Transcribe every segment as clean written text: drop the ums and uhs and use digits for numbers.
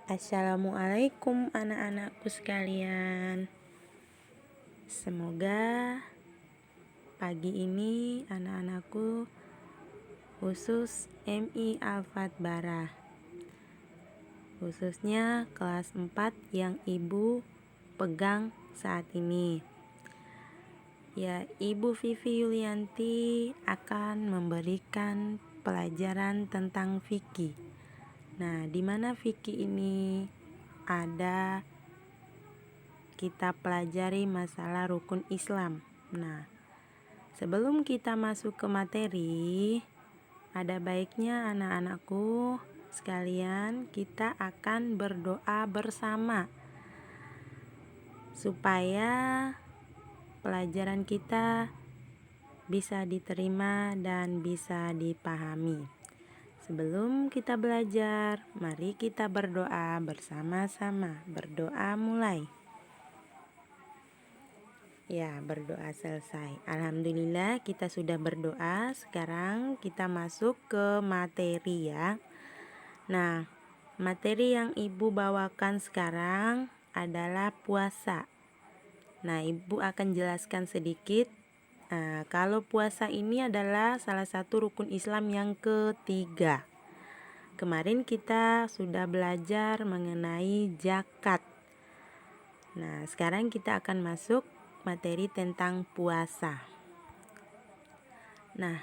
Assalamualaikum anak-anakku sekalian. Semoga pagi ini anak-anakku khusus MI Alfat Barah, khususnya kelas 4 yang ibu pegang saat ini. Ya, Ibu Vivi Yulianti akan memberikan pelajaran tentang fikih. Nah, di mana fikih ini ada kita pelajari masalah rukun Islam. Nah, sebelum kita masuk ke materi, ada baiknya anak-anakku sekalian kita akan berdoa bersama supaya pelajaran kita bisa diterima dan bisa dipahami. Sebelum kita belajar, mari kita berdoa bersama-sama. Berdoa mulai. Ya, berdoa selesai. Alhamdulillah kita sudah berdoa. Sekarang kita masuk ke materi ya. Nah, materi yang ibu bawakan sekarang adalah puasa. Nah, ibu akan jelaskan sedikit. Nah, kalau puasa ini adalah salah satu rukun Islam yang ketiga. Kemarin kita sudah belajar mengenai zakat. Nah, sekarang kita akan masuk materi tentang puasa. Nah,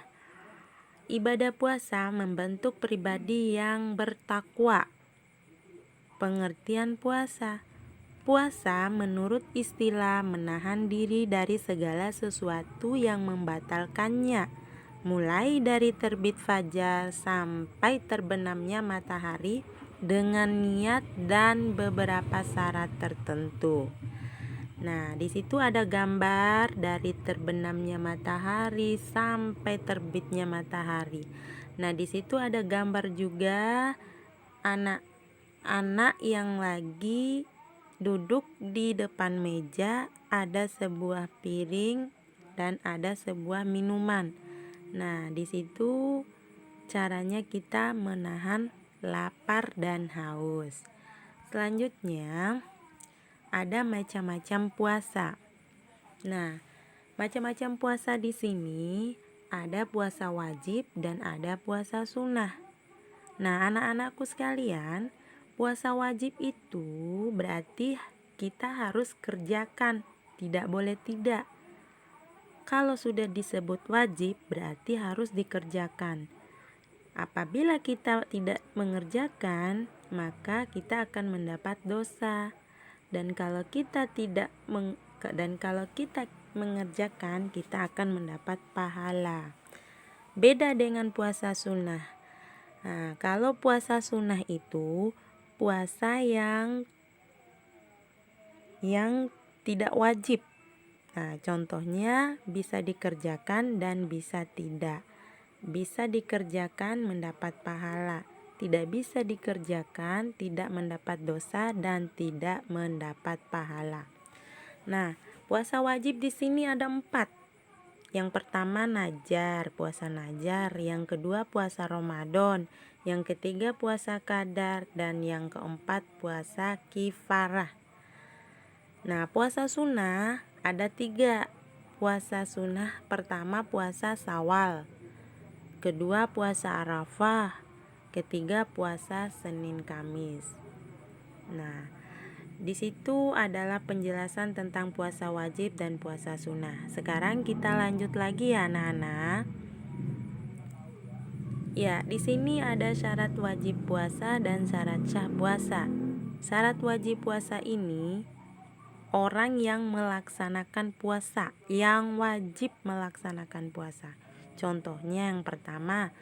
ibadah puasa membentuk pribadi yang bertakwa. Pengertian puasa. Puasa menurut istilah menahan diri dari segala sesuatu yang membatalkannya, mulai dari terbit fajar sampai terbenamnya matahari dengan niat dan beberapa syarat tertentu. Nah, di situ ada gambar dari terbenamnya matahari sampai terbitnya matahari. Nah, di situ ada gambar juga anak-anak yang lagi duduk di depan meja, ada sebuah piring dan ada sebuah minuman. Nah, di situ caranya kita menahan lapar dan haus. Selanjutnya, ada macam-macam puasa. Nah, macam-macam puasa di sini ada puasa wajib dan ada puasa sunnah. Nah, anak-anakku sekalian, puasa wajib itu berarti kita harus kerjakan, tidak boleh tidak. Kalau sudah disebut wajib berarti harus dikerjakan. Apabila kita tidak mengerjakan, maka kita akan mendapat dosa. Dan kalau kita mengerjakan, kita akan mendapat pahala. Beda dengan puasa sunnah. Nah, kalau puasa sunnah itu puasa yang tidak wajib. Nah, contohnya bisa dikerjakan dan bisa tidak. Bisa dikerjakan mendapat pahala, tidak bisa dikerjakan tidak mendapat dosa dan tidak mendapat pahala. Nah, puasa wajib di sini ada 4. Yang pertama Najar, puasa Najar. Yang kedua puasa Ramadan. Yang ketiga puasa Qadar. Dan yang keempat puasa Kifarah. Nah, puasa sunnah ada 3. Puasa sunnah pertama puasa Syawal. Kedua puasa Arafah. Ketiga puasa Senin Kamis. Nah, di situ adalah penjelasan tentang puasa wajib dan puasa sunnah. Sekarang kita lanjut lagi ya anak-anak. Ya, di sini ada syarat wajib puasa dan syarat sah puasa. Syarat wajib puasa ini orang yang melaksanakan puasa, yang wajib melaksanakan puasa. Contohnya yang pertama,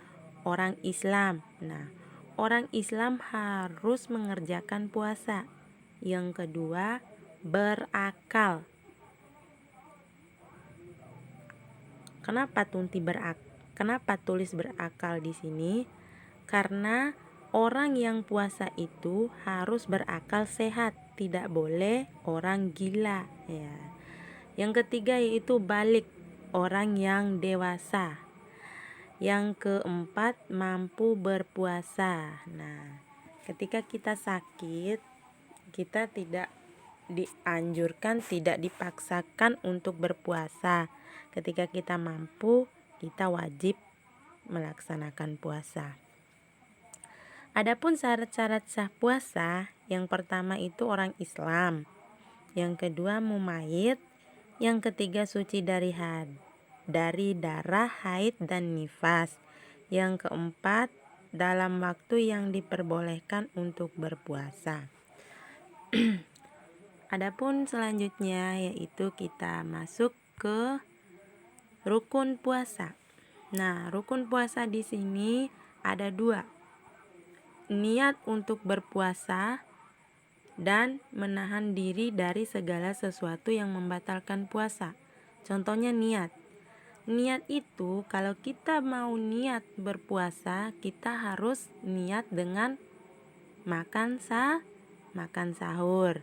orang Islam. Nah, orang Islam harus mengerjakan puasa. Yang kedua, berakal. Kenapa tulis berakal di sini? Karena orang yang puasa itu harus berakal sehat, tidak boleh orang gila ya. Yang ketiga yaitu balik, orang yang dewasa. Yang keempat mampu berpuasa. Nah, ketika kita sakit, kita tidak dianjurkan, tidak dipaksakan untuk berpuasa. Ketika kita mampu, kita wajib melaksanakan puasa. Adapun syarat-syarat sah puasa, yang pertama itu orang Islam, yang kedua mumayit, yang ketiga suci dari darah, haid dan nifas, yang keempat dalam waktu yang diperbolehkan untuk berpuasa. Adapun selanjutnya yaitu kita masuk ke rukun puasa. Nah, rukun puasa di sini ada 2. Niat untuk berpuasa dan menahan diri dari segala sesuatu yang membatalkan puasa. Contohnya niat. Niat itu kalau kita mau niat berpuasa, kita harus niat dengan makan sahur.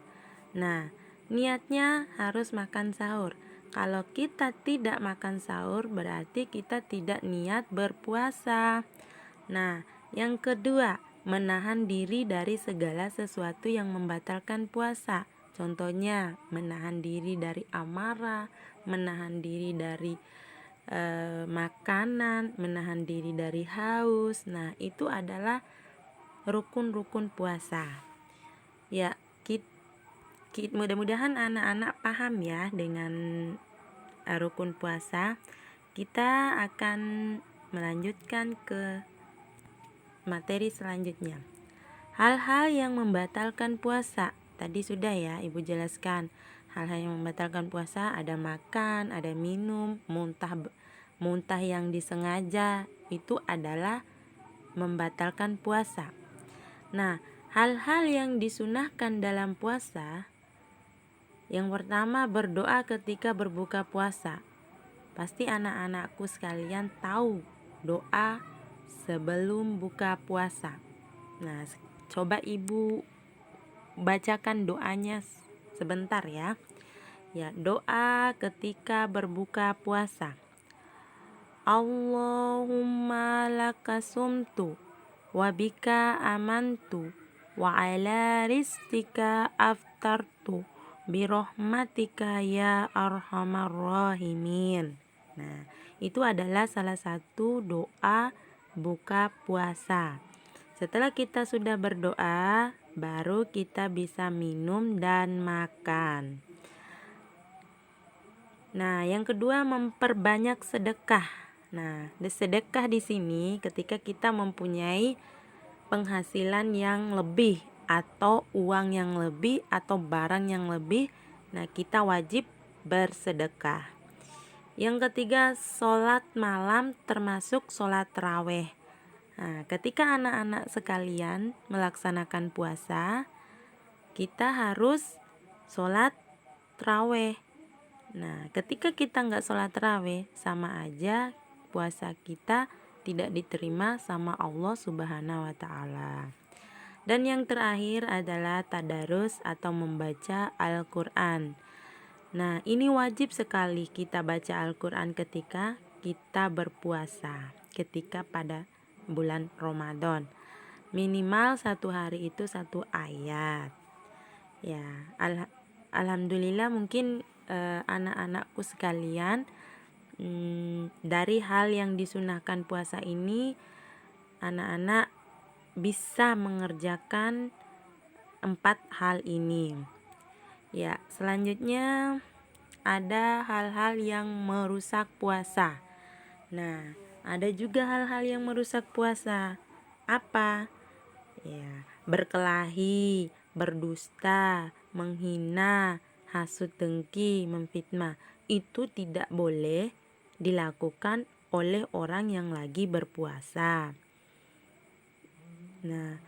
Nah, niatnya harus makan sahur. Kalau kita tidak makan sahur, berarti kita tidak niat berpuasa. Nah, yang kedua, menahan diri dari segala sesuatu yang membatalkan puasa. Contohnya, menahan diri dari amarah, menahan diri dari makanan, menahan diri dari haus. Nah, itu adalah rukun-rukun puasa. Ya, mudah-mudahan anak-anak paham ya dengan rukun puasa. Kita akan melanjutkan ke materi selanjutnya. Hal-hal yang membatalkan puasa. Tadi sudah ya Ibu jelaskan. Hal-hal yang membatalkan puasa ada makan, ada minum, muntah yang disengaja, itu adalah membatalkan puasa. Nah, hal-hal yang disunahkan dalam puasa, yang pertama berdoa ketika berbuka puasa. Pasti anak-anakku sekalian tahu doa sebelum buka puasa. Nah, coba Ibu bacakan doanya sebentar ya. Ya, doa ketika berbuka puasa. Allahumma laka sumtu wa bika amantu wa ala rizqika aftartu birahmatika ya arhamar rahimin. Nah, itu adalah salah satu doa buka puasa. Setelah kita sudah berdoa, baru kita bisa minum dan makan. Nah, yang kedua memperbanyak sedekah. Nah, sedekah di sini ketika kita mempunyai penghasilan yang lebih atau uang yang lebih atau barang yang lebih, nah kita wajib bersedekah. Yang ketiga, sholat malam termasuk sholat tarawih. Nah, ketika anak-anak sekalian melaksanakan puasa, kita harus sholat tarawih. Nah, ketika kita nggak sholat tarawih, sama aja puasa kita tidak diterima sama Allah Subhanahu wa Ta'ala. Dan yang terakhir adalah tadarus atau membaca Al-Quran. Nah, ini wajib sekali kita baca Al-Quran ketika kita berpuasa, ketika pada bulan Ramadan. Minimal 1 hari itu 1 ayat. Ya, alhamdulillah mungkin anak-anakku sekalian, dari hal yang disunahkan puasa ini, anak-anak bisa mengerjakan 4 hal ini. Ya, selanjutnya ada hal-hal yang merusak puasa. Nah, ada juga hal-hal yang merusak puasa. Apa? Ya, berkelahi, berdusta, menghina, hasut dengki, memfitnah. Itu tidak boleh dilakukan oleh orang yang lagi berpuasa. Nah,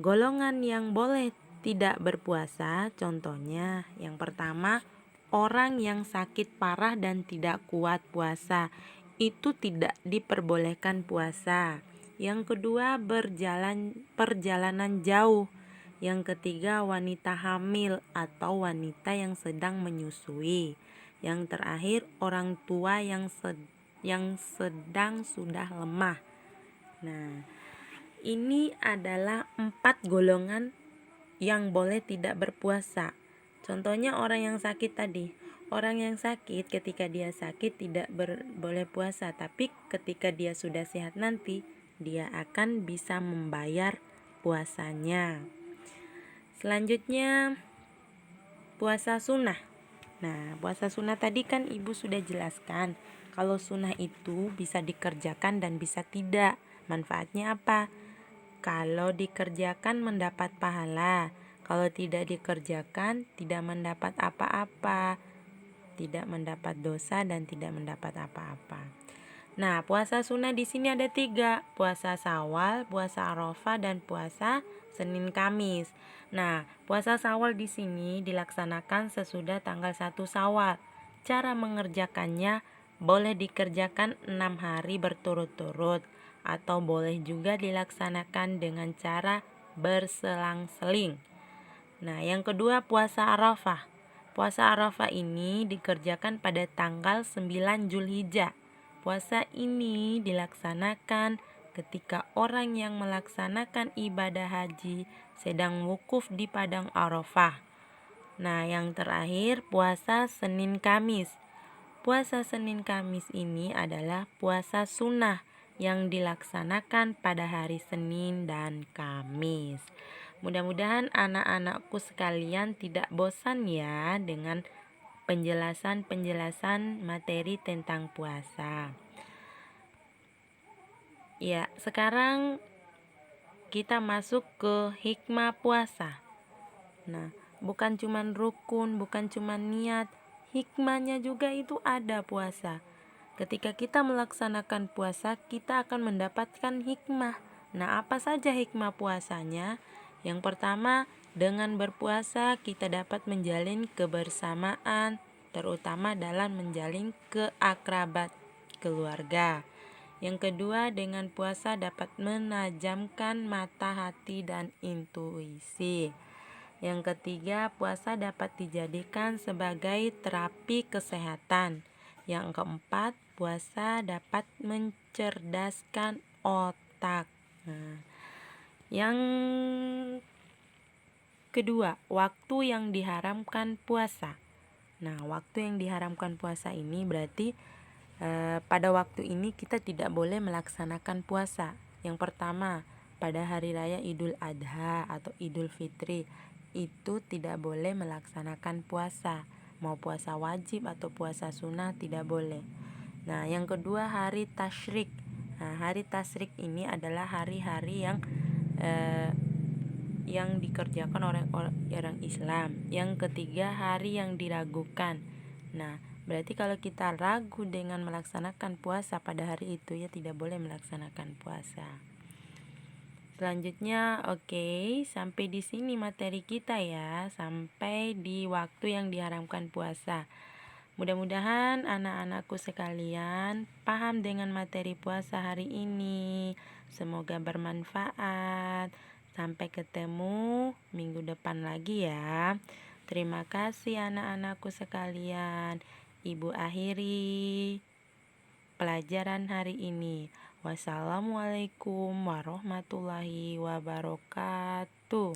golongan yang boleh tidak berpuasa, contohnya yang pertama, orang yang sakit parah dan tidak kuat puasa, itu tidak diperbolehkan puasa. Yang kedua, perjalanan jauh. Yang ketiga, wanita hamil atau wanita yang sedang menyusui. Yang terakhir, orang tua yang sedang sudah lemah. Nah, Ini adalah 4 golongan yang boleh tidak berpuasa. Contohnya orang yang sakit tadi. Orang yang sakit ketika dia sakit tidak boleh puasa, tapi ketika dia sudah sehat nanti dia akan bisa membayar puasanya. Selanjutnya puasa sunnah. Nah, puasa sunnah tadi kan ibu sudah jelaskan. Kalau sunnah itu bisa dikerjakan dan bisa tidak. Manfaatnya apa? Kalau dikerjakan mendapat pahala. Kalau tidak dikerjakan tidak mendapat apa-apa. Tidak mendapat dosa dan tidak mendapat apa-apa. Nah, puasa sunnah di sini ada 3. Puasa Syawal, puasa Arafah, dan puasa Senin Kamis. Nah, puasa Syawal di sini dilaksanakan sesudah tanggal 1 Syawal. Cara mengerjakannya boleh dikerjakan 6 hari berturut-turut atau boleh juga dilaksanakan dengan cara berselang-seling. Nah, yang kedua puasa Arafah. Puasa Arafah ini dikerjakan pada tanggal 9 Zulhijjah. Puasa ini dilaksanakan ketika orang yang melaksanakan ibadah haji sedang wukuf di padang Arafah. Nah, yang terakhir puasa Senin Kamis. Puasa Senin Kamis ini adalah puasa sunnah yang dilaksanakan pada hari Senin dan Kamis. Mudah-mudahan anak-anakku sekalian tidak bosan ya dengan penjelasan-penjelasan materi tentang puasa. Ya, sekarang kita masuk ke hikmah puasa. Nah, bukan cuman rukun, bukan cuman niat, hikmahnya juga itu ada puasa. Ketika kita melaksanakan puasa, kita akan mendapatkan hikmah. Nah, apa saja hikmah puasanya? Yang pertama, dengan berpuasa kita dapat menjalin kebersamaan, terutama dalam menjalin keakrabat keluarga. Yang kedua, dengan puasa dapat menajamkan mata, hati, dan intuisi. Yang ketiga, puasa dapat dijadikan sebagai terapi kesehatan. Yang keempat, puasa dapat mencerdaskan otak. Nah, yang kedua, waktu yang diharamkan puasa. Nah, waktu yang diharamkan puasa ini berarti pada waktu ini kita tidak boleh melaksanakan puasa. Yang pertama, pada hari raya Idul Adha atau Idul Fitri itu tidak boleh melaksanakan puasa. Mau puasa wajib atau puasa sunnah tidak boleh. Nah, yang kedua hari tasyrik. Nah, hari tasyrik ini adalah hari-hari yang dikerjakan oleh orang Islam. Yang ketiga hari yang diragukan. Nah, berarti kalau kita ragu dengan melaksanakan puasa pada hari itu ya tidak boleh melaksanakan puasa. Selanjutnya, sampai di sini materi kita ya, sampai di waktu yang diharamkan puasa. Mudah-mudahan anak-anakku sekalian paham dengan materi puasa hari ini. Semoga bermanfaat. Sampai ketemu minggu depan lagi ya. Terima kasih anak-anakku sekalian. Ibu akhiri pelajaran hari ini. Wassalamualaikum warahmatullahi wabarakatuh.